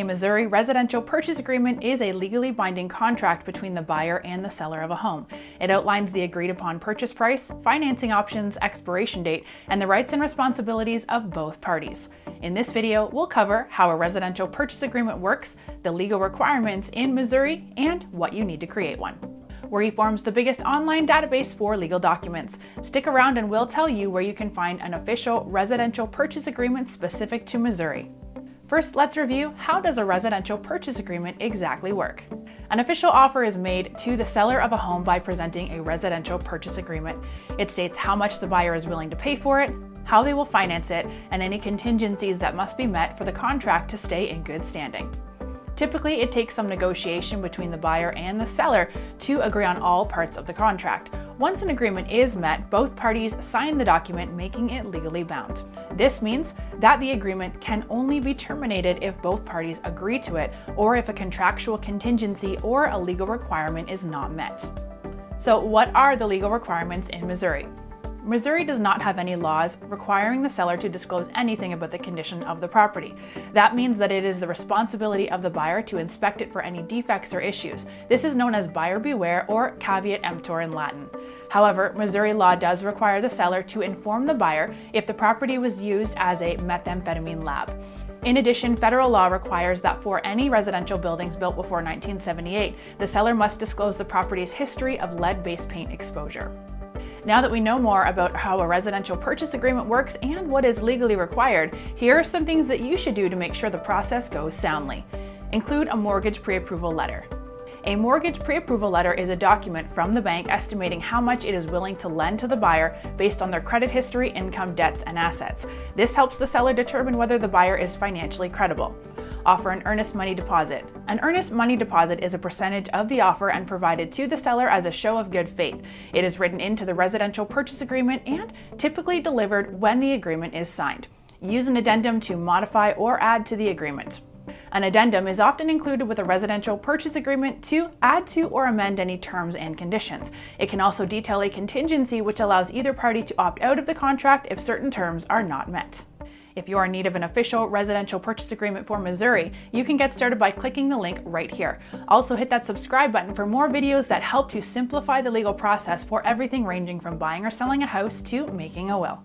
Missouri residential purchase agreement is a legally binding contract between the buyer and the seller of a home. It outlines the agreed upon purchase price, financing options, expiration date, and the rights and responsibilities of both parties. In this video, we'll cover how a residential purchase agreement works, the legal requirements in Missouri, and what you need to create one. We're eForms, the biggest online database for legal documents. Stick around and we'll tell you where you can find an official residential purchase agreement specific to Missouri. First, let's review how does a residential purchase agreement exactly work. An official offer is made to the seller of a home by presenting a residential purchase agreement. It states how much the buyer is willing to pay for it, how they will finance it, and any contingencies that must be met for the contract to stay in good standing. Typically, it takes some negotiation between the buyer and the seller to agree on all parts of the contract. Once an agreement is met, both parties sign the document, making it legally bound. This means that the agreement can only be terminated if both parties agree to it, or if a contractual contingency or a legal requirement is not met. So, what are the legal requirements in Missouri? Missouri does not have any laws requiring the seller to disclose anything about the condition of the property. That means that it is the responsibility of the buyer to inspect it for any defects or issues. This is known as buyer beware or caveat emptor in Latin. However, Missouri law does require the seller to inform the buyer if the property was used as a methamphetamine lab. In addition, federal law requires that for any residential buildings built before 1978, the seller must disclose the property's history of lead-based paint exposure. Now that we know more about how a residential purchase agreement works and what is legally required, here are some things that you should do to make sure the process goes soundly. Include a mortgage pre-approval letter. A mortgage pre-approval letter is a document from the bank estimating how much it is willing to lend to the buyer based on their credit history, income, debts, and assets. This helps the seller determine whether the buyer is financially credible. Offer an earnest money deposit. An earnest money deposit is a percentage of the offer and provided to the seller as a show of good faith. It is written into the residential purchase agreement and typically delivered when the agreement is signed. Use an addendum to modify or add to the agreement. An addendum is often included with a residential purchase agreement to add to or amend any terms and conditions. It can also detail a contingency which allows either party to opt out of the contract if certain terms are not met. If you are in need of an official residential purchase agreement for Missouri, you can get started by clicking the link right here. Also hit that subscribe button for more videos that help to simplify the legal process for everything ranging from buying or selling a house to making a will.